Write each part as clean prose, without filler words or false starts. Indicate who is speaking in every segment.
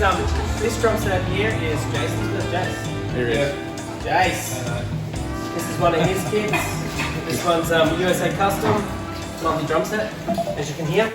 Speaker 1: this drum set here is Jason's. Where's Jace?
Speaker 2: Here he is.
Speaker 1: Jace. This is one of his kits. This one's USA Custom. Lovely drum set, as you can hear.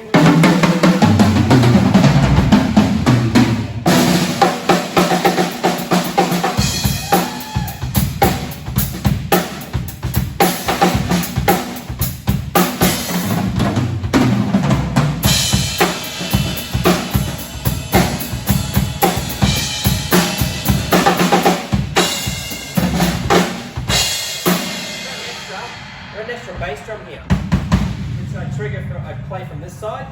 Speaker 1: An extra bass drum here, which I trigger for, I play from this side.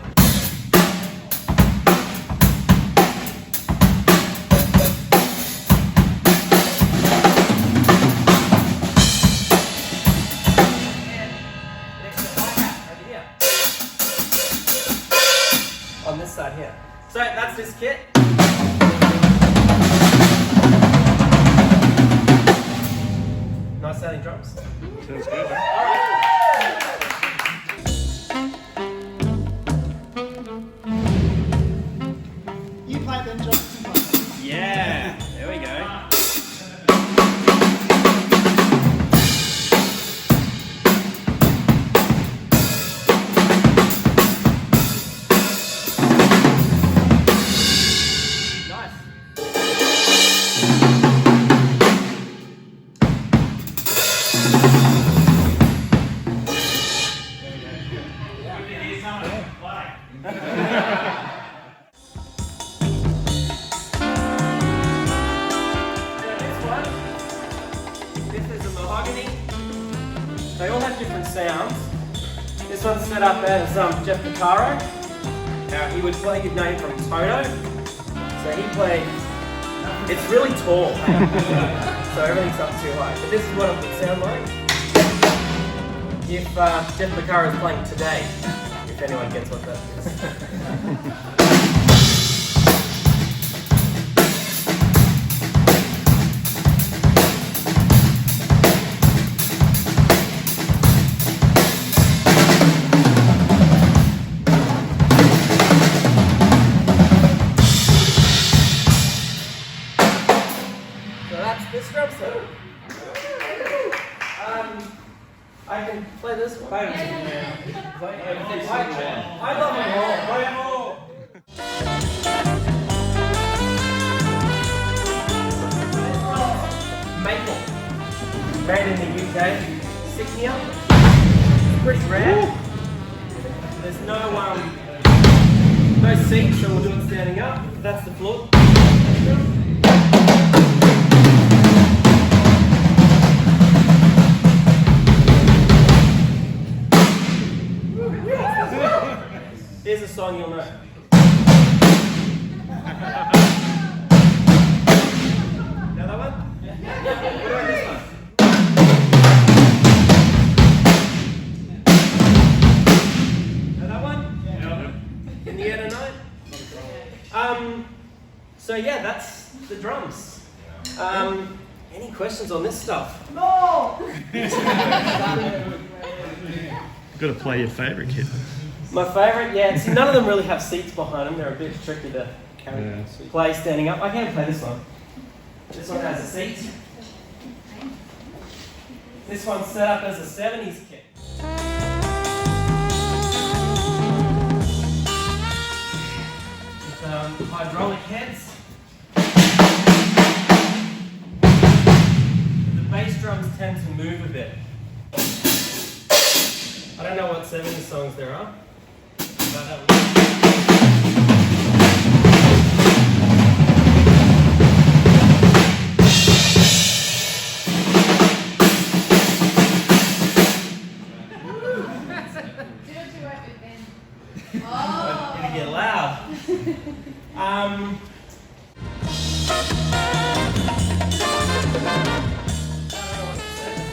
Speaker 1: And an extra hi-hat over here. On this side here. So that's this kit. Nice sounding drums.
Speaker 2: Sounds good.
Speaker 3: You play them drums.
Speaker 1: Yeah, there we go. They all have different sounds. This one's set up as Jeff Picaro. He would play, you'd know him from Toto. So he played, it's really tall. So everything's up too high. But this is what it would sound like if Jeff Picaro is playing today, if anyone gets what that is. This drum set. I can play this one. I love them all. Play them all. Maple. Made in the UK. Signia. Pretty rare. There's no seat, so we'll do it standing up. That's the floor. Here's a song you'll know. Now that one? What about this one? Now that one? Yeah. In the air tonight? So yeah, that's the drums. Any questions on this stuff?
Speaker 3: No!
Speaker 2: You've got to play your favourite kit.
Speaker 1: My favourite, yeah. See, none of them really have seats behind them. They're a bit tricky to carry. Play standing up. I can play this one. This one has a seat. This one's set up as a 70s kit. With hydraulic heads. The bass drums tend to move a bit. I don't know what 70s songs there are. It's gonna get loud.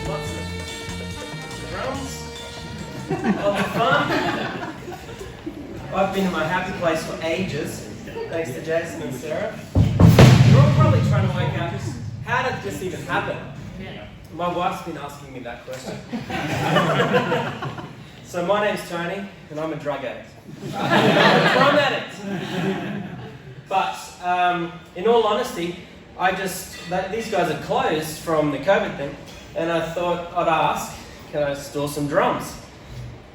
Speaker 1: Lots of drums. Lots of fun. I've been in my happy place for ages, thanks to Jason and Sarah. You're all probably trying to work out how did this even happen? My wife's been asking me that question. So my name's Tony, and I'm a drug addict. I'm a drum addict. But in all honesty, these guys are closed from the COVID thing, and I thought I'd ask, can I store some drums?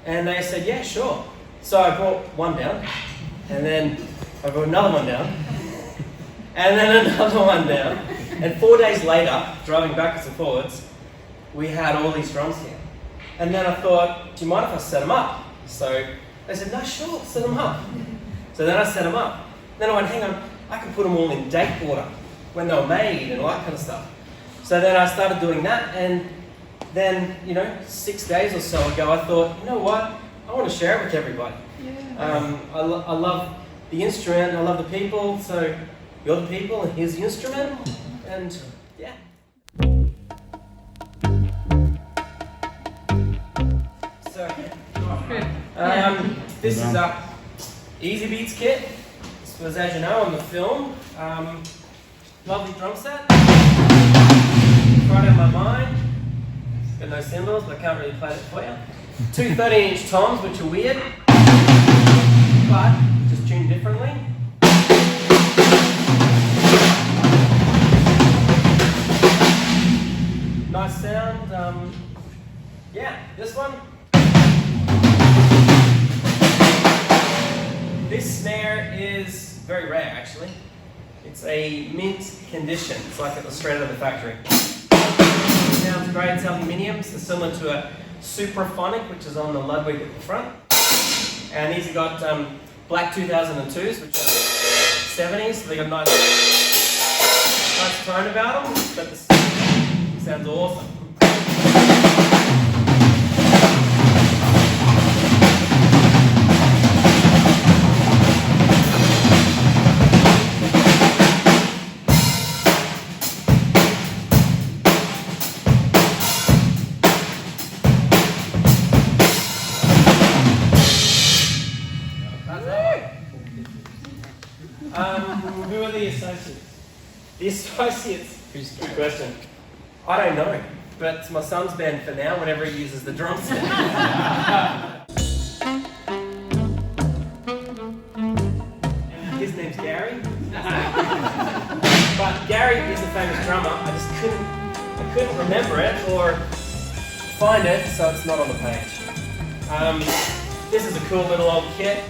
Speaker 1: And they said, yeah, sure. So I brought one down, and then I brought another one down, and then another one down. And 4 days later, driving backwards and forwards, we had all these drums here. And then I thought, do you mind if I set them up? So they said, no, sure, set them up. So then I set them up. Then I went, hang on, I can put them all in date order when they were made and all that kind of stuff. So then I started doing that, and then, 6 days or so ago, I thought, you know what, I want to share it with everybody. Yeah. I love the instrument, I love the people, so you're the people and here's the instrument, and yeah. So, this is a Easy Beats kit. This was, as you know, on the film. Lovely drum set. Right out of my mind. Got no cymbals, but I can't really play it for you. Two 13-inch toms, which are weird, but just tuned differently. Nice sound. Yeah, this one. This snare is very rare, actually. It's a mint condition. It's like it was straight out of the factory. It sounds great. It's aluminium, so similar to a Supraphonic, which is on the Ludwig at the front. And these have got black 2002s, which are 70s, so they got nice tone about them, but the sounds awesome.
Speaker 3: Who are the associates?
Speaker 1: The associates? Good question. I don't know, but it's my son's band for now, whenever he uses the drum set. His name's Gary. But Gary is a famous drummer. I just couldn't remember it or find it, so it's not on the page. This is a cool little old kit.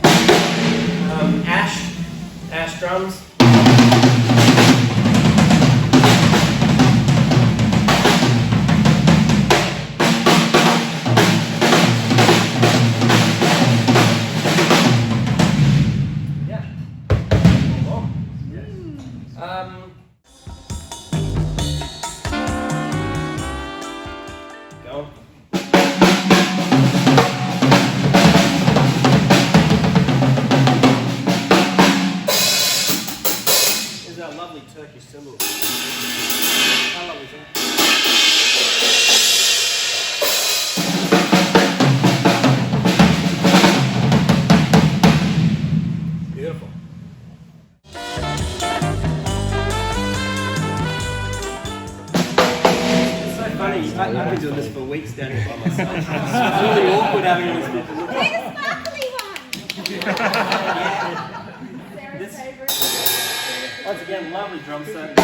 Speaker 1: Ash drums. Yeah. Go. Lovely Turkish cymbal. How lovely is that? Beautiful. It's so funny. I've been doing this for weeks down here by myself. It's really awkward having all these people looking.
Speaker 4: Take a sparkly one! Sarah's favourite.
Speaker 1: Once again, lovely drum set.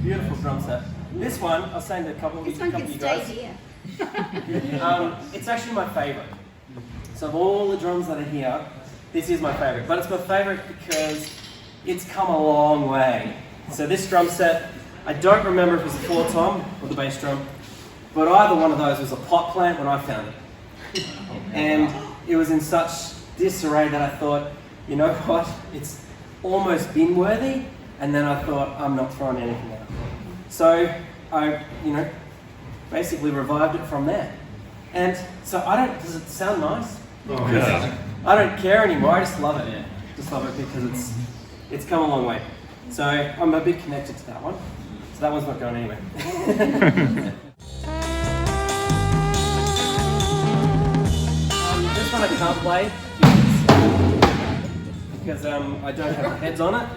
Speaker 1: Beautiful drum set. This one, I was saying to a couple of you guys.
Speaker 4: Here.
Speaker 1: It's actually my favourite. So of all the drums that are here, this is my favourite. But it's my favourite because it's come a long way. So this drum set, I don't remember if it was the floor tom or the bass drum, but either one of those was a pot plant when I found it. And it was in such disarray that I thought, you know what, it's almost bin worthy, and then I thought, I'm not throwing anything out. So I, basically revived it from there. And so does it sound nice?
Speaker 2: Oh, yeah.
Speaker 1: I don't care anymore, I just love it. Yeah. Just love it because it's come a long way. So I'm a bit connected to that one. So that one's not going anywhere. This one I can't play because I don't have the heads on it.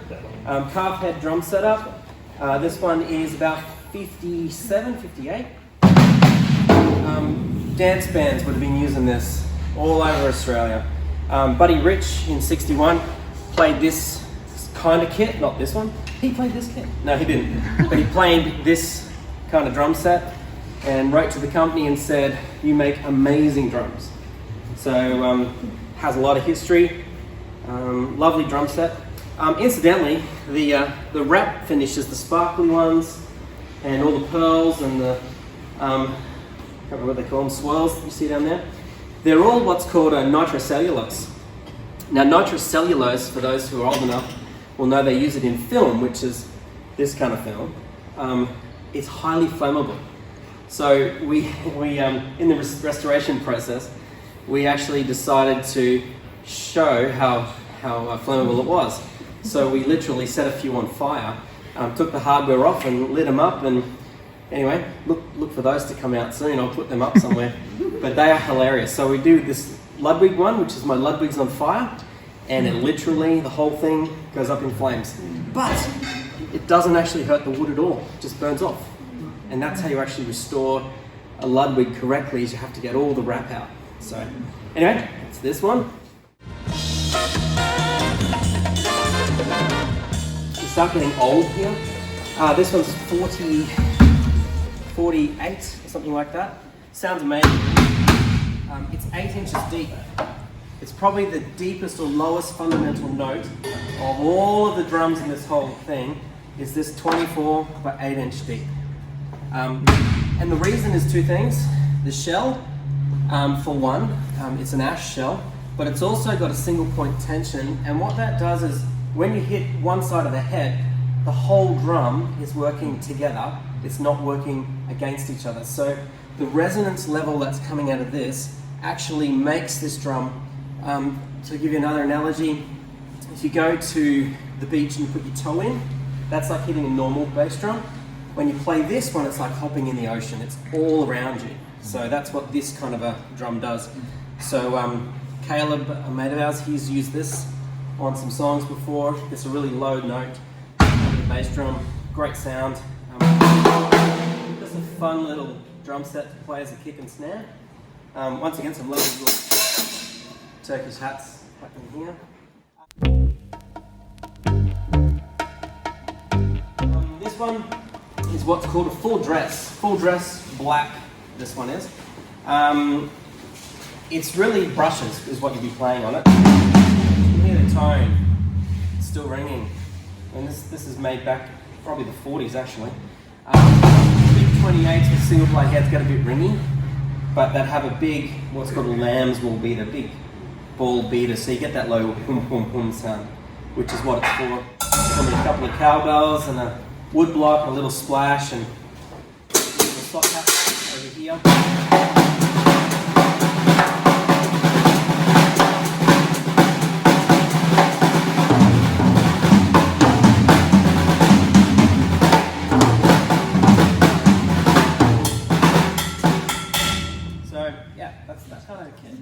Speaker 1: Calf head drum setup. This one is about 57, 58. dance bands would have been using this all over Australia. Buddy Rich in '61 played this kind of kit, not this one. He played this kit? No, he didn't. But he played this kind of drum set and wrote to the company and said, "You make amazing drums." So has a lot of history. Lovely drum set. Incidentally, the wrap finishes, the sparkly ones, and all the pearls and the I can't remember what they call them, swirls that you see down there. They're all what's called a nitrocellulose. Now, nitrocellulose, for those who are old enough, will know they use it in film, which is this kind of film. It's highly flammable. So we in the restoration process, we actually decided to show how flammable it was. So we literally set a few on fire, took the hardware off and lit them up, and anyway, look for those to come out soon. I'll put them up somewhere. But they are hilarious. So we do this Ludwig one, which is my Ludwig's on fire, and it literally, the whole thing goes up in flames. But it doesn't actually hurt the wood at all. It just burns off. And that's how you actually restore a Ludwig correctly, is you have to get all the wrap out. So anyway, it's this one. We start getting old here. This one's 48 or something like that. Sounds amazing. It's 8 inches deep. It's probably the deepest or lowest fundamental note of all of the drums in this whole thing, is this 24 by 8 inch deep. And the reason is two things. The shell, for one, it's an ash shell, but it's also got a single point tension, and what that does is when you hit one side of the head, the whole drum is working together. It's not working against each other. So the resonance level that's coming out of this actually makes this drum, to give you another analogy, if you go to the beach and you put your toe in, that's like hitting a normal bass drum. When you play this one, it's like hopping in the ocean. It's all around you. So that's what this kind of a drum does. So Caleb, a mate of ours, he's used this on some songs before. It's a really low note, the bass drum, great sound. Just a fun little drum set to play as a kick and snare. Once again, some lovely little Turkish hats happening here. This one is what's called a full dress black. This one is. It's really brushes is what you'd be playing on it. You can hear the tone, it's still ringing, and this is made back probably the 40s actually. Big 28s with single play heads get a bit ringy, but that have a big, what's called a lamb's wool beater, big ball beater, so you get that low hum hum hum sound, which is what it's for. Probably a couple of cowbells and a wood block, a little splash, and a slot hat over here. So yeah, that's kind of a kit.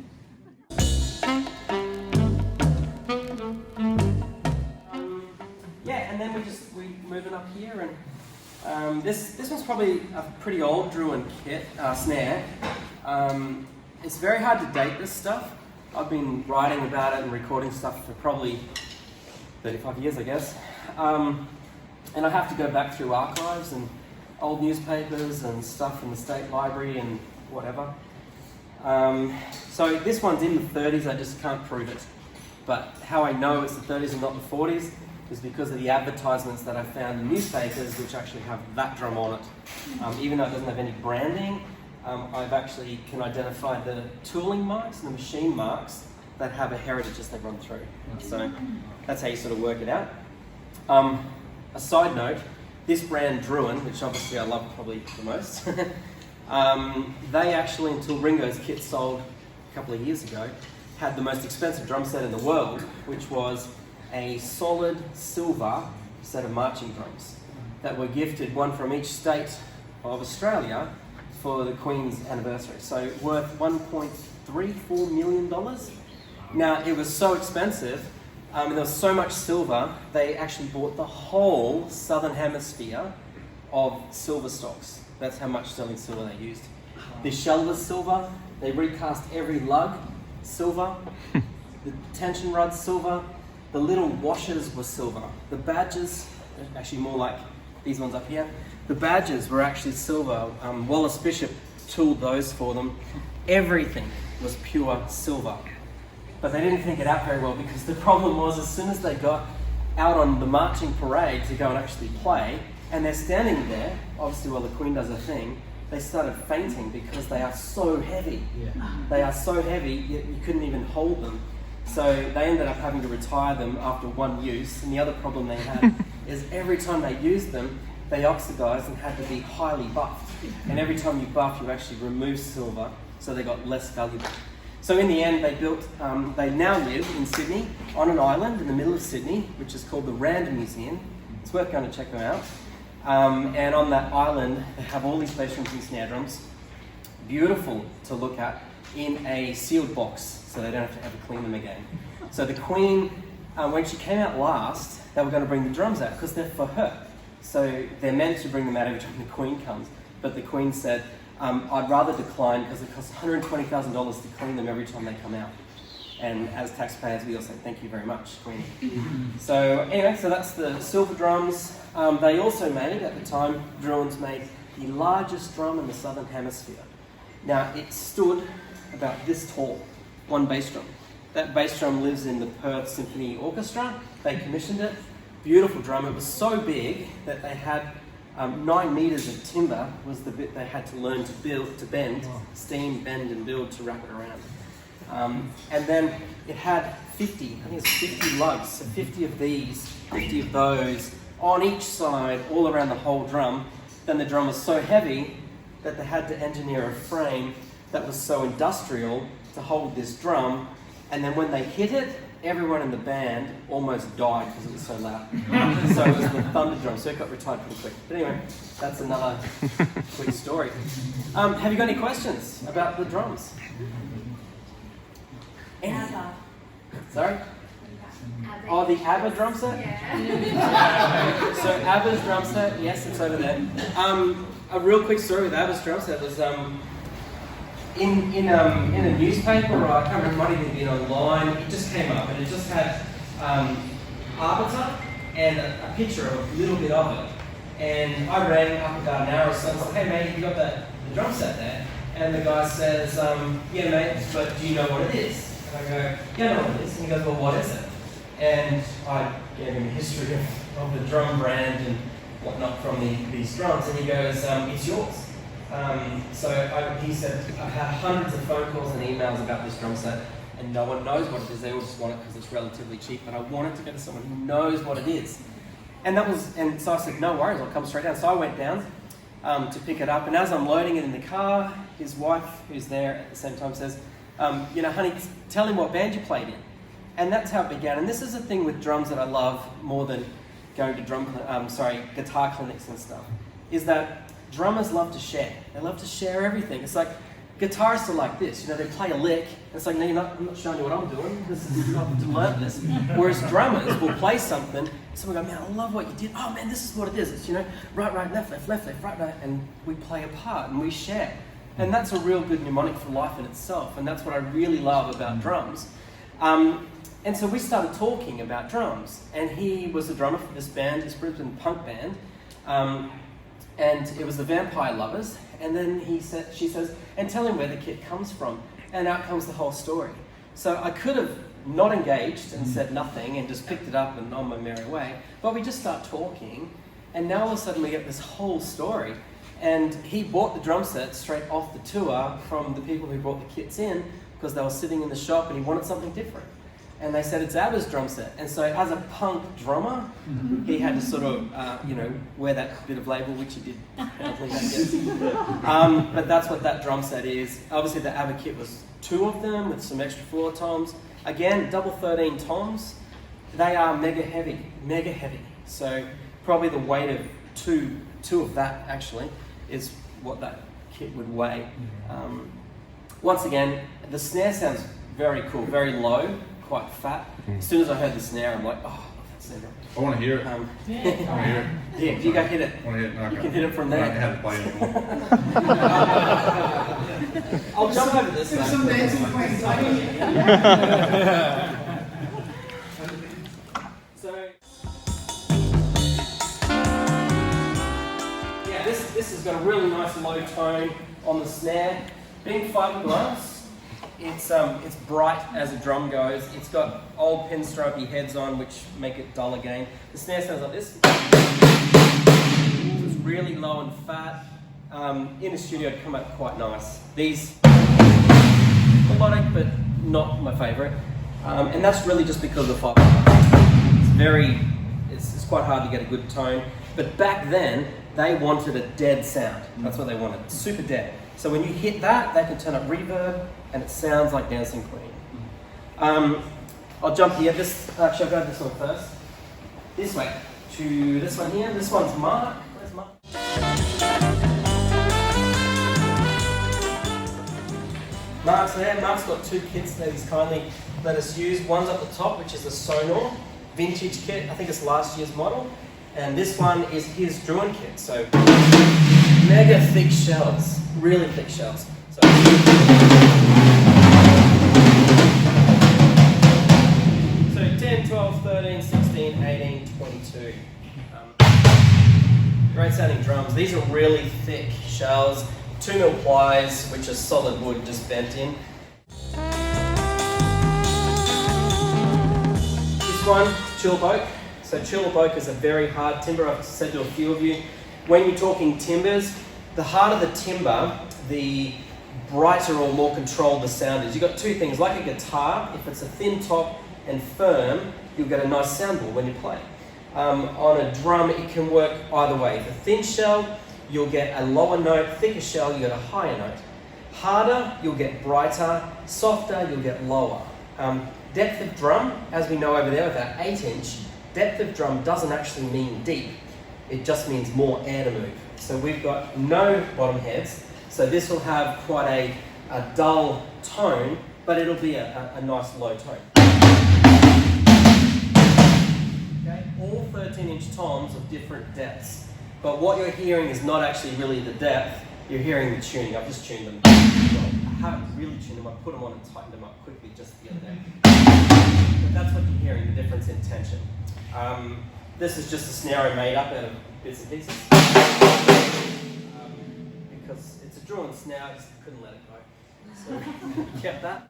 Speaker 1: Yeah, and then we moving up here, and this one's probably a pretty old Druin kit snare. It's very hard to date this stuff. I've been writing about it and recording stuff for probably 35 years, I guess. And I have to go back through archives and old newspapers and stuff in the state library and whatever. So this one's in the 30s, I just can't prove it. But how I know it's the 30s and not the 40s is because of the advertisements that I found in newspapers, which actually have that drum on it. Even though it doesn't have any branding, I've actually can identify the tooling marks and the machine marks that have a heritage as they run through. So that's how you sort of work it out. A side note, this brand Druin, which obviously I love probably the most, they actually, until Ringo's kit sold a couple of years ago, had the most expensive drum set in the world, which was a solid silver set of marching drums that were gifted, one from each state of Australia, for the Queen's anniversary. So worth $1.34 million. Now, it was so expensive, and there was so much silver, they actually bought the whole southern hemisphere of silver stocks. That's how much sterling silver they used. The shell was silver. They recast every lug, silver. The tension rods, silver. The little washers were silver. The badges, actually more like these ones up here. The badges were actually silver. Wallace Bishop tooled those for them. Everything was pure silver. But they didn't think it out very well, because the problem was, as soon as they got out on the marching parade to go and actually play, and they're standing there, obviously while the Queen does her thing, they started fainting because they are so heavy. They are so heavy, you couldn't even hold them. So they ended up having to retire them after one use. And the other problem they had is every time they used them, they oxidized and had to be highly buffed. And every time you buff, you actually remove silver, so they got less valuable. So in the end, they now live in Sydney on an island in the middle of Sydney, which is called the Rand Museum. It's worth going to check them out. And on that island, they have all these bass drums and snare drums, beautiful to look at, in a sealed box, so they don't have to ever clean them again. So the Queen, when she came out last, they were going to bring the drums out because they're for her. So they're meant to bring them out every time the Queen comes. But the Queen said, I'd rather decline because it costs $120,000 to clean them every time they come out. And as taxpayers, we all say, thank you very much, Queen. So anyway, so that's the silver drums. They also made, at the time, Druins made the largest drum in the Southern Hemisphere. Now, it stood about this tall, one bass drum. That bass drum lives in the Perth Symphony Orchestra. They commissioned it. Beautiful drum. It was so big that they had 9 meters of timber was the bit they had to learn to build, to bend, steam, bend and build to wrap it around. And then it had 50, I think it's 50 lugs, so 50 of these, 50 of those, on each side, all around the whole drum. Then the drum was so heavy that they had to engineer a frame that was so industrial to hold this drum, and then when they hit it, everyone in the band almost died because it was so loud. So it was the thunder drum, so it got retired pretty quick. But anyway, that's another quick story. Have you got any questions about the drums?
Speaker 4: ABBA.
Speaker 1: Sorry? Oh, the ABBA drum set?
Speaker 4: Yeah.
Speaker 1: So ABBA's drum set, yes, it's over there. A real quick story with ABBA's drum set was in a newspaper, or I can't remember, it might even been online. It just came up, and it just had arbiter and a picture of a little bit of it. And I rang up about an hour or so and said, hey mate, you got the drum set there? And the guy says, yeah mate, but do you know what it is? And I go, yeah, I know what it is. And he goes, well, what is it? And I gave him a history of the drum brand and whatnot from these drums, and he goes, it's yours. He said, I've had hundreds of phone calls and emails about this drum set, and no one knows what it is. They all just want it because it's relatively cheap, but I wanted to go to someone who knows what it is. And so I said, no worries, I'll come straight down. So I went down to pick it up, and as I'm loading it in the car, his wife, who's there at the same time, says, honey, tell him what band you played in. And that's how it began. And this is the thing with drums that I love more than going to guitar clinics and stuff, is that drummers love to share. They love to share everything. It's like guitarists are like this, they play a lick, and it's like, no, I'm not showing you what I'm doing. This is not to learn this. Whereas drummers will play something, someone go, man, I love what you did. Oh man, this is what it is. It's, right, left, right, and we play a part and we share. And that's a real good mnemonic for life in itself, and that's what I really love about drums. And so we started talking about drums, and he was the drummer for this band, this Brisbane punk band, and it was the Vampire Lovers. And then she says, and tell him where the kit comes from, and out comes the whole story. So I could have not engaged and said nothing and just picked it up and on my merry way, but we just start talking, and now all of a sudden we get this whole story. And he bought the drum set straight off the tour from the people who brought the kits in, because they were sitting in the shop and he wanted something different. And they said, it's ABBA's drum set. And so as a punk drummer, he had to sort of, wear that bit of label, which he did proudly, I guess. But that's what that drum set is. Obviously the ABBA kit was 2 of them with some extra floor toms. Again, double 13 toms. They are mega heavy. So probably the weight of two of that actually is what that kit would weigh. Once again, the snare sounds very cool, very low, quite fat. As soon as I heard the snare, I'm like, oh, that's December.
Speaker 5: I want to hear it.
Speaker 1: Um,
Speaker 5: I want to hear it.
Speaker 1: yeah, you go hit it.
Speaker 5: I want to hit it. No,
Speaker 1: You can hit it from
Speaker 5: I don't
Speaker 1: there.
Speaker 5: have to play anymore.
Speaker 1: I'll jump over this.
Speaker 3: There's some dancing queens.
Speaker 1: So, yeah, this has got a really nice low tone on the snare. Being fiberglass, it's bright as a drum goes. It's got old pinstripey heads on, which make it dull again. The snare sounds like this. It's really low and fat. In the studio, it'd come out quite nice. These melodic, but not my favourite. And that's really just because of the fiberglass. It's quite hard to get a good tone. But back then, they wanted a dead sound. That's what they wanted, super dead. So when you hit that, they can turn up reverb, and it sounds like Dancing Queen. I'll jump here. Actually, I'll go this one first. This way to this one here. This one's Mark. Where's Mark? Mark's there. Mark's got two kits that he's kindly let us use. One's up the top, which is a Sonor vintage kit. I think it's last year's model. And this one is his Druin kit. So mega thick shells, really thick shells. So 10, 12, 13, 16, 18, 22. Great sounding drums. These are really thick shells. 2mm plies, which are solid wood just bent in. This one, Tulip Oak. So Tulip Oak is a very hard timber. I've said to a few of you, when you're talking timbers, the harder the timber, the brighter or more controlled the sound is. You've got two things, like a guitar, if it's a thin top and firm, you'll get a nice sound ball when you play. On a drum, it can work either way. If a thin shell, you'll get a lower note. Thicker shell, you get a higher note. Harder, you'll get brighter. Softer, you'll get lower. Depth of drum, as we know over there with that 8-inch, depth of drum doesn't actually mean deep. It just means more air to move. So we've got no bottom heads. So this will have quite a dull tone, but it'll be a nice low tone. Okay, all 13-inch toms of different depths. But what you're hearing is not actually really the depth, you're hearing the tuning. I've just tuned them. Well, I haven't really tuned them, I put them on and tightened them up quickly just the other day. But that's what you're hearing, the difference in tension. This is just a snare I made up out of bits and pieces. Because it's a drawn snare, I just couldn't let it go. So we kept that.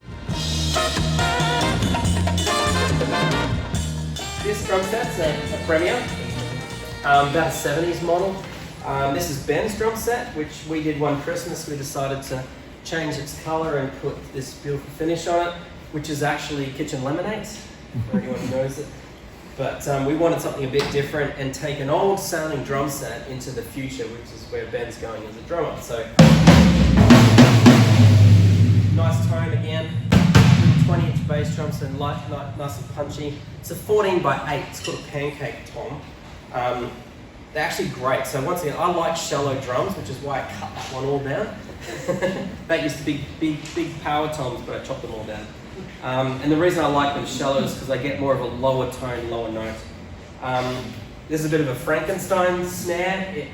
Speaker 1: This drum set's a Premier, about a 70s model. This is Ben's drum set, which we did one Christmas. We decided to change its colour and put this beautiful finish on it, which is actually kitchen lemonade, for anyone who knows it. But we wanted something a bit different and take an old sounding drum set into the future, which is where Ben's going as a drummer. So, nice tone again. 20-inch bass drum set, light, nice and punchy. It's a 14x8, it's called a pancake tom. They're actually great. So once again, I like shallow drums, which is why I cut that one all down. That used to be big power toms, but I chopped them all down. And the reason I like them shallow is because they get more of a lower tone, lower note. This is a bit of a Frankenstein snare.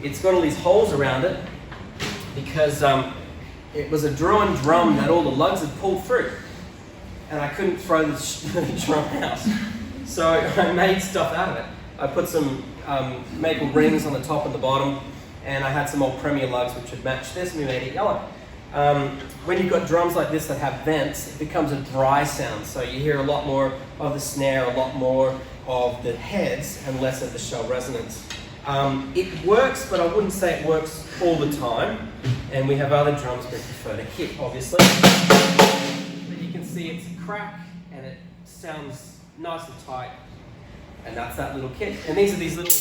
Speaker 1: It's got all these holes around it because it was a drawn drum that all the lugs had pulled through. And I couldn't throw the drum out. So I made stuff out of it. I put some maple rings on the top and the bottom, and I had some old Premier lugs which would match this, and we made it yellow. When you've got drums like this that have vents, it becomes a dry sound. So you hear a lot more of the snare, a lot more of the heads, and less of the shell resonance. It works, but I wouldn't say it works all the time. And we have other drums we prefer to hit, obviously. But you can see it's a crack, and it sounds nice and tight. And that's that little kit. And these are these little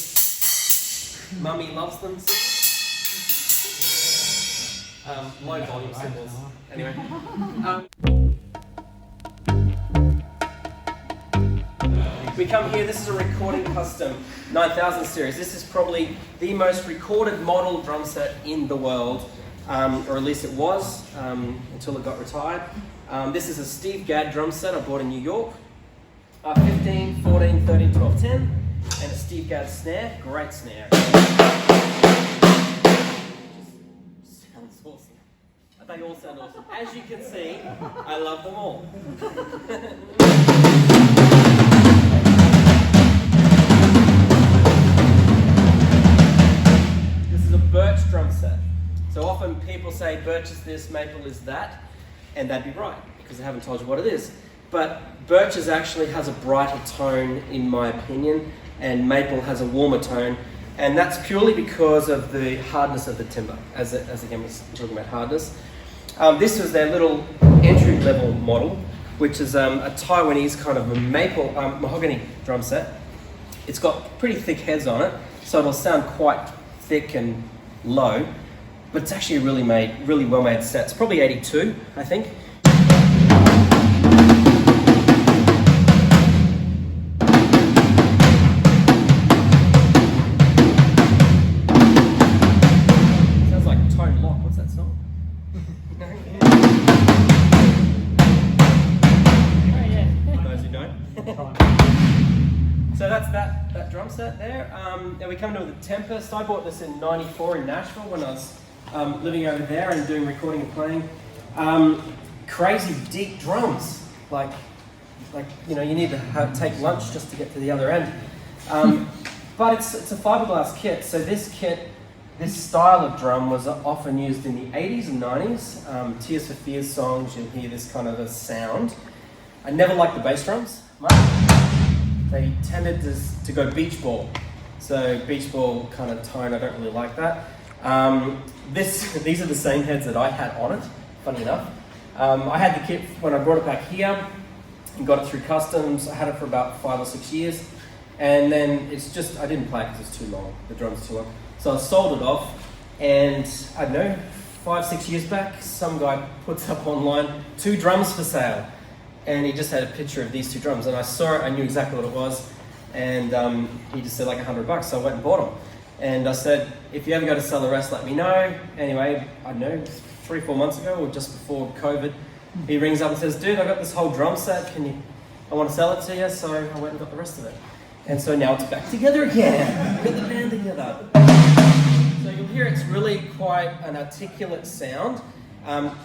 Speaker 1: Mummy Loves Them cymbals. Low volume cymbals. Anyway. We come here, this is a recording custom 9000 series. This is probably the most recorded model drum set in the world, or at least it was, until it got retired. This is a Steve Gadd drum set I bought in New York. 15, 14, 13, 12, 10, and a Steve Gadd snare, great snare. Sounds awesome. They all sound awesome. As you can see, I love them all. This is a birch drum set. So often people say birch is this, maple is that, and that'd be right, because I haven't told you what it is. But birch actually has a brighter tone, in my opinion, and maple has a warmer tone, and that's purely because of the hardness of the timber, as again was talking about hardness. This was their little entry-level model, which is a Taiwanese kind of a maple mahogany drum set. It's got pretty thick heads on it, so it'll sound quite thick and low, but it's actually a really well-made set. It's probably 82, I think. Sounds like Tone Lock. What's that song? Those who don't. So that's that drum set there. Now we come to the Tempest. I bought this in '94 in Nashville when I was living over there and doing recording and playing. Crazy deep drums, like you need to take lunch just to get to the other end. But it's a fiberglass kit. So this style of drum was often used in the 80s and 90s. Tears for Fears songs, you'll hear this kind of a sound. I never liked the bass drums much. They tended to go beach ball. So beach ball kind of tone, I don't really like that. These are the same heads that I had on it, funny enough. I had the kit when I brought it back here and got it through customs. I had it for about 5 or 6 years. And then I didn't play it because it's too long, the drum's too long. So I sold it off, and I don't know, 5, 6 years back, some guy puts up online 2 drums for sale. And he just had a picture of these 2 drums, and I saw it, I knew exactly what it was, and he just said like $100, so I went and bought them. And I said, if you ever go to sell the rest, let me know. Anyway, I don't know, 3 or 4 months ago, or just before COVID, he rings up and says, dude, I got this whole drum set, I want to sell it to you, so I went and got the rest of it. And so now it's back together again, get the band together. So you'll hear it's really quite an articulate sound.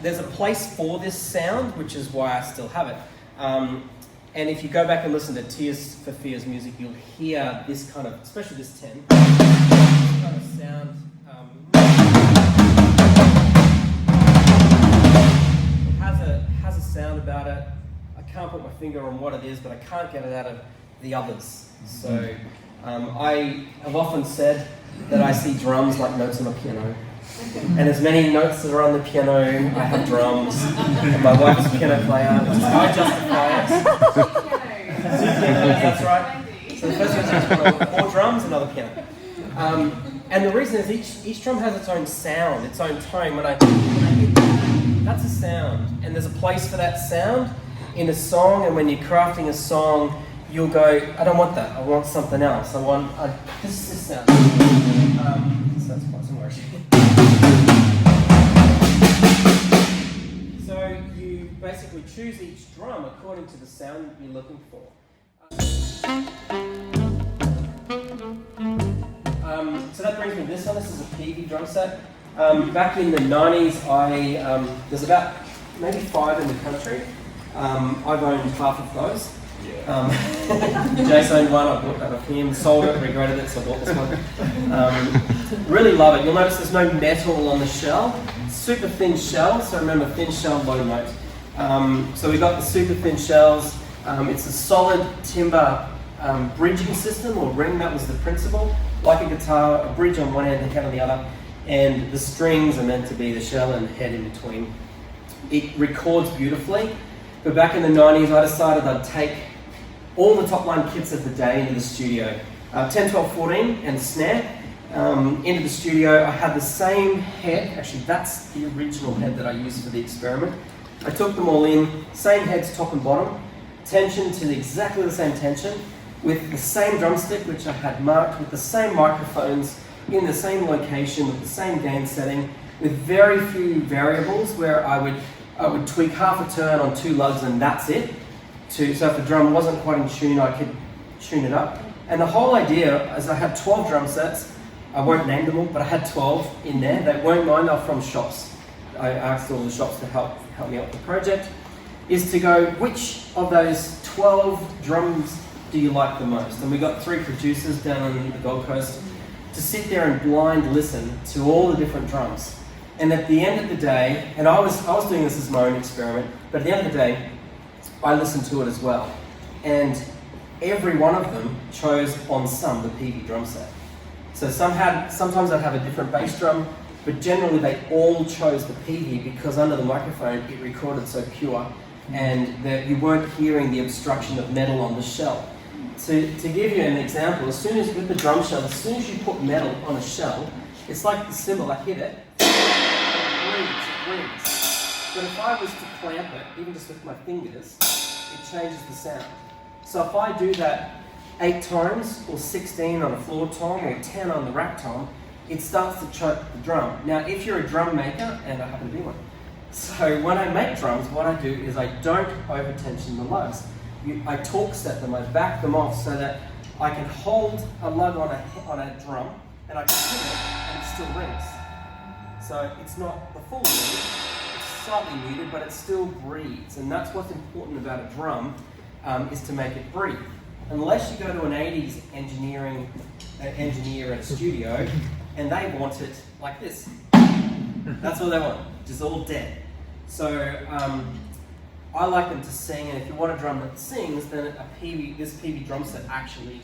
Speaker 1: There's a place for this sound, which is why I still have it. And if you go back and listen to Tears for Fears music, you'll hear this kind of, especially this 10, kind of sound. It has a sound about it. I can't put my finger on what it is, but I can't get it out of the others. So I have often said that I see drums like notes on a piano. And as many notes that are on the piano, I have drums. And my wife's a piano player, which is how I justify it. That's right. So the first one's 4 drums, another piano. And the reason is each drum has its own sound, its own tone. When I hit that's a sound, and there's a place for that sound in a song. And when you're crafting a song, you'll go, I don't want that. I want something else. This is this sound. So that's quite similar. So you basically choose each drum according to the sound you're looking for. So that brings me to this one. This is a PV drum set. Back in the 90s, there's about maybe 5 in the country. I've owned half of those. Jace owned one, I bought that off him, sold it, regretted it, so I bought this one. Really love it. You'll notice there's no metal on the shell. Super thin shell, so remember, thin shell, low note. So we got the super thin shells. It's a solid timber bridging system, or ring, that was the principle. Like a guitar, a bridge on one end and head on the other, and the strings are meant to be the shell and head in between. It records beautifully, but back in the 90s I decided I'd take all the top line kits of the day into the studio. 10, 12, 14 and snare. Into the studio, I had the same head, actually that's the original head that I used for the experiment. I took them all in, same heads top and bottom, tension to exactly the same tension, with the same drumstick which I had marked, with the same microphones, in the same location, with the same gain setting, with very few variables where I would tweak half a turn on 2 lugs and that's it. so if the drum wasn't quite in tune, I could tune it up. And the whole idea is I had 12 drum sets. I won't name them all, but I had 12 in there. They weren't mine, they were from shops. I asked all the shops to help me out with the project, is to go, which of those 12 drums do you like the most? And we got 3 producers down on the Gold Coast to sit there and blind listen to all the different drums. And at the end of the day, and I was doing this as my own experiment, but at the end of the day, I listened to it as well. And every one of them chose on some the PV drum set. So sometimes I'd have a different bass drum, but generally they all chose the PV because under the microphone it recorded so pure, and that you weren't hearing the obstruction of metal on the shell. To give you an example, as soon as with the drum shell, as soon as you put metal on a shell, it's like the cymbal, I hit it, it rings. But if I was to clamp it, even just with my fingers, it changes the sound. So if I do that 8 times, or 16 on a floor tom, or 10 on the rack tom, it starts to choke the drum. Now, if you're a drum maker, and I happen to be one, so when I make drums, what I do is I don't over-tension the lugs. I torque set them, I back them off so that I can hold a lug on a drum, and I can hit it, and it still rings. So it's not the full ring, it's slightly muted, but it still breathes. And that's what's important about a drum, is to make it breathe. Unless you go to an 80s engineer at a studio, and they want it like this. That's what they want, just all dead. So I like them to sing, and if you want a drum that sings, then this PV drum set actually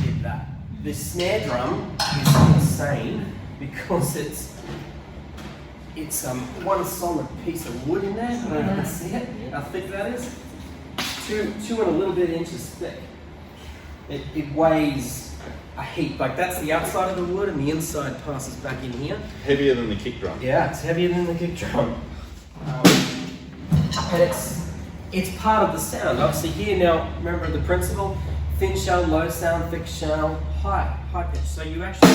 Speaker 1: did that. The snare drum is insane because it's one solid piece of wood in there. I don't know if you can see it, how thick that is. 2 and a little bit inches thick. It weighs a heap. Like that's the outside of the wood, and the inside passes back in here.
Speaker 5: Heavier than the kick drum.
Speaker 1: Yeah, it's heavier than the kick drum. And it's part of the sound. Obviously here now, remember the principle, thin shell, low sound, thick shell, high pitch. So you actually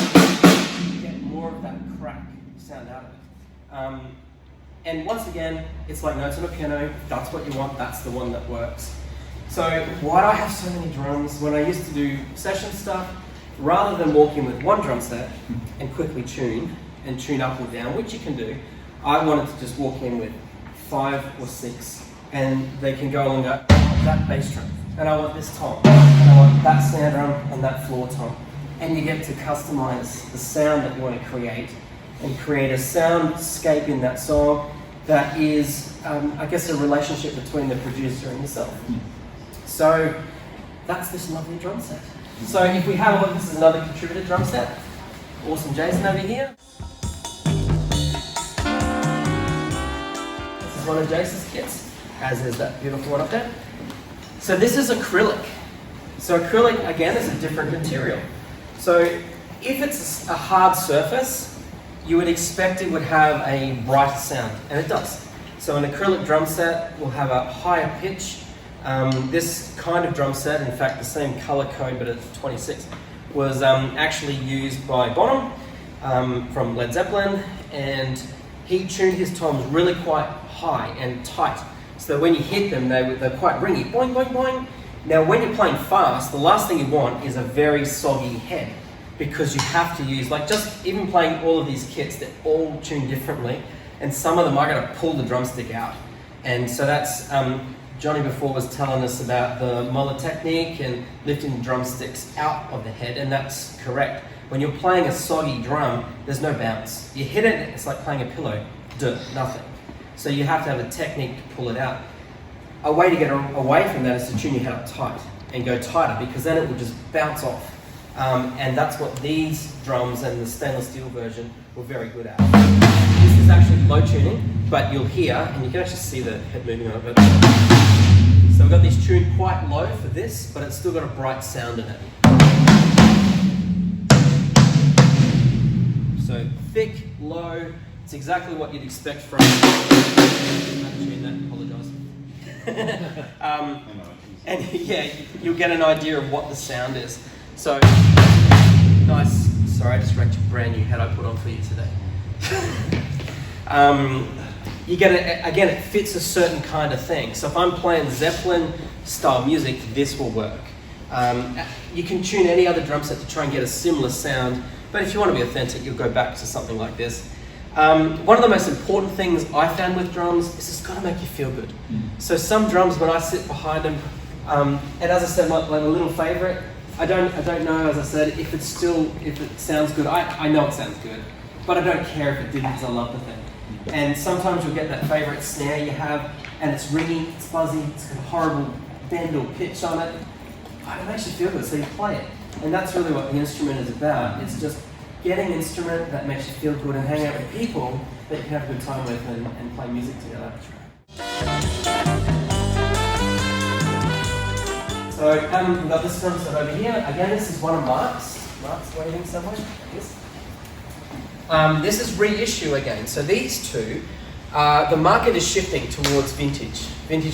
Speaker 1: get more of that crack sound out of it. And once again, it's like notes on a piano. If that's what you want, that's the one that works. So why do I have so many drums? When I used to do session stuff, rather than walking with one drum set and quickly tune up or down, which you can do, I wanted to just walk in with 5 or 6, and they can go along and go, I want that bass drum, and I want this tom, and I want that snare drum and that floor tom. And you get to customize the sound that you want to create, and create a soundscape in that song that is, I guess, a relationship between the producer and yourself. So that's this lovely drum set. So if we have a look, this is another contributed drum set. Awesome Jason over here. This is one of Jason's kits, as is that beautiful one up there. So this is acrylic. So acrylic, again, is a different material. So if it's a hard surface, you would expect it would have a bright sound, and it does. So an acrylic drum set will have a higher pitch. This kind of drum set, in fact the same color code but it's 26, was actually used by Bonham from Led Zeppelin, and he tuned his toms really quite high and tight, so that when you hit them they're quite ringy, boing, boing, boing. Now when you're playing fast, the last thing you want is a very soggy head, because you have to use, like just even playing all of these kits, they're all tuned differently, and some of them I gotta pull the drumstick out. And so that's, Johnny before was telling us about the Muller technique and lifting the drumsticks out of the head, and that's correct. When you're playing a soggy drum, there's no bounce. You hit it, it's like playing a pillow, nothing. So you have to have a technique to pull it out. A way to get away from that is to tune your head up tight and go tighter, because then it will just bounce off. And that's what these drums and the stainless steel version were very good at. This is actually low tuning, but you'll hear, and you can actually see the head moving on it. So we've got these tuned quite low for this, but it's still got a bright sound in it. So thick, low, it's exactly what you'd expect from and yeah, you'll get an idea of what the sound is. So nice. Sorry, I just wrecked a brand new head I put on for you today. You get it again. It fits a certain kind of thing. So if I'm playing Zeppelin style music, this will work. You can tune any other drum set to try and get a similar sound, but if you want to be authentic, you'll go back to something like this. One of the most important things I found with drums is it's got to make you feel good. So some drums, when I sit behind them, and as I said, like a little favourite, I don't know, as I said, if it sounds good. I know it sounds good, but I don't care if it didn't because I love the thing. And sometimes you'll get that favourite snare you have, and it's ringing, it's fuzzy, it's got a horrible bend or pitch on it. It makes you feel good, so you play it. And that's really what the instrument is about. It's just getting an instrument that makes you feel good and hang out with people that you can have a good time with and play music together. So we've got this drum set over here. Again, this is one of Mark's. Mark's waiting somewhere. This is reissue again. So these two, the market is shifting towards vintage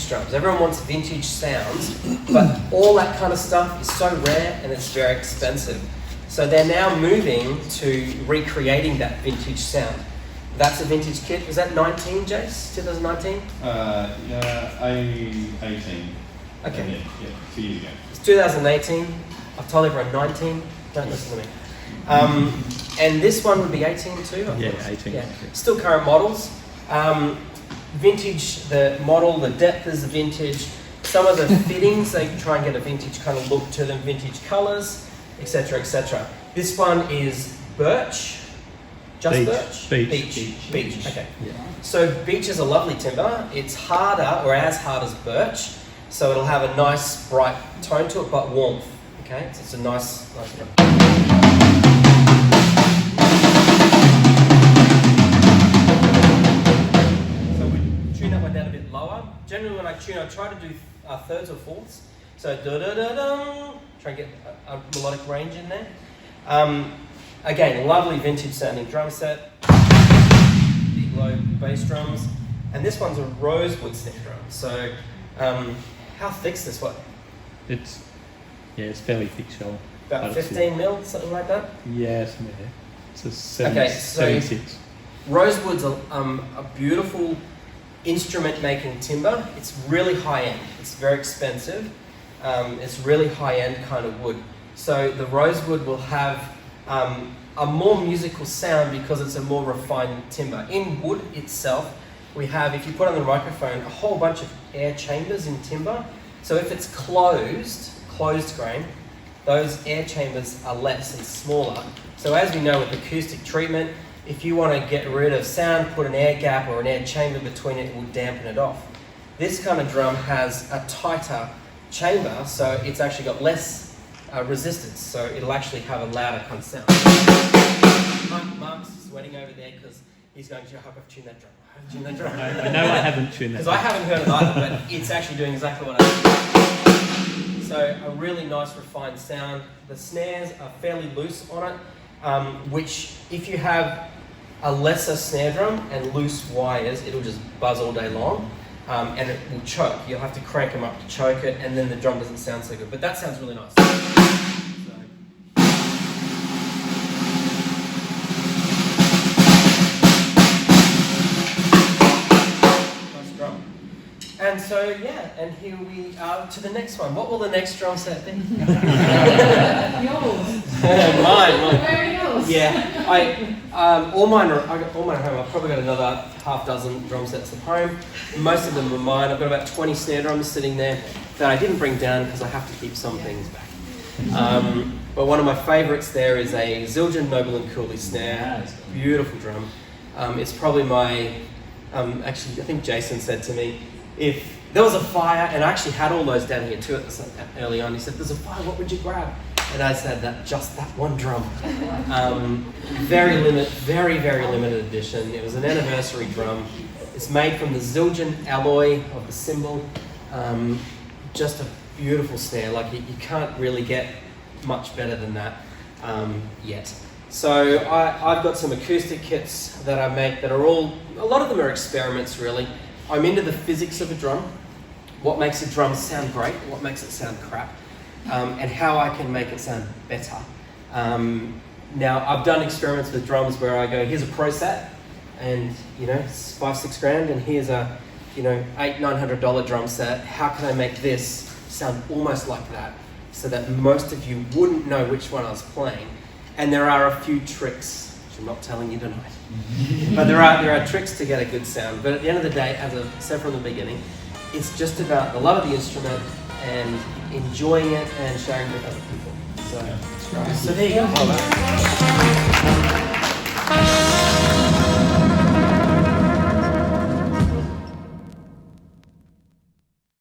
Speaker 1: drums. Everyone wants vintage sounds, but all that kind of stuff is so rare and it's very expensive. So they're now moving to recreating that vintage sound. That's a vintage kit. Was that 19, Jace? 2019?
Speaker 5: Yeah, 18.
Speaker 1: Okay.
Speaker 5: Yeah, 2 years ago.
Speaker 1: It's 2018. I've told everyone 19. Don't listen to me. And this one would be 18 too?
Speaker 2: Yeah, 18.
Speaker 1: Yeah. Still current models. Vintage, the model, the depth is vintage. Some of the fittings, they try and get a vintage kind of look to them, vintage colours, etc., etc. This one is birch. Just
Speaker 2: Beech.
Speaker 1: birch?
Speaker 2: Beech.
Speaker 1: Okay.
Speaker 2: Yeah.
Speaker 1: So beech is a lovely timber. It's harder, or as hard as birch. So it'll have a nice bright tone to it, but warmth. Okay, so it's a nice drum. So we tune that one down a bit lower. Generally when I tune, I try to do thirds or fourths. So da-da-da-dum, try and get a melodic range in there. Again, lovely vintage sounding drum set. Big low bass drums. And this one's a rosewood snare drum. So how thick's this one?
Speaker 2: It's fairly thick shell.
Speaker 1: About 15 mil, something like that?
Speaker 2: Yeah, somewhere there. It's a 70,
Speaker 1: Okay, so
Speaker 2: 76.
Speaker 1: Rosewood's a beautiful instrument-making timber. It's really high-end. It's very expensive. It's really high-end kind of wood. So the rosewood will have a more musical sound because it's a more refined timber. In wood itself, we have, if you put on the microphone, a whole bunch of air chambers in timber. So if it's closed grain, those air chambers are less and smaller. So as we know with acoustic treatment, if you want to get rid of sound, put an air gap or an air chamber between it, it will dampen it off. This kind of drum has a tighter chamber, so it's actually got less resistance, so it'll actually have a louder kind of sound. Mark's sweating over there because he's going to, I hope I've tuned that drum. I haven't tuned that drum.
Speaker 2: I know I haven't tuned that.
Speaker 1: Because I haven't heard it either, but it's actually doing exactly what I do. So a really nice refined sound. The snares are fairly loose on it, which if you have a lesser snare drum and loose wires, it'll just buzz all day long. And it will choke. You'll have to crank them up to choke it, and then the drum doesn't sound so good. But that sounds really nice. Nice drum. And so, yeah, and here we are to the next one. What will the next drum set be?
Speaker 4: Yours.
Speaker 1: Mine.
Speaker 4: Where are yours?
Speaker 1: Yeah, I got all mine at home. I've probably got another half dozen drum sets at home. Most of them are mine. I've got about 20 snare drums sitting there that I didn't bring down because I have to keep some things back. But one of my favourites there is a Zildjian Noble and Cooley snare. Beautiful drum. It's probably my, actually I think Jason said to me, if there was a fire, and I actually had all those down here too early on, he said, there's a fire, what would you grab? And I said, just that one drum. Very limited edition. It was an anniversary drum. It's made from the Zildjian alloy of the cymbal. Just a beautiful snare. Like you can't really get much better than that yet. So I've got some acoustic kits that I make that are a lot of them are experiments really. I'm into the physics of a drum. What makes a drum sound great? What makes it sound crap? And how I can make it sound better. Now, I've done experiments with drums where I go, here's a Pro set, and it's $5-6 grand, and here's a $800-900 drum set. How can I make this sound almost like that, so that most of you wouldn't know which one I was playing. And there are a few tricks, which I'm not telling you tonight. But there are tricks to get a good sound. But at the end of the day, as I said from the beginning, it's just about the love of the instrument and enjoying it and sharing it with other people. So, so there you go.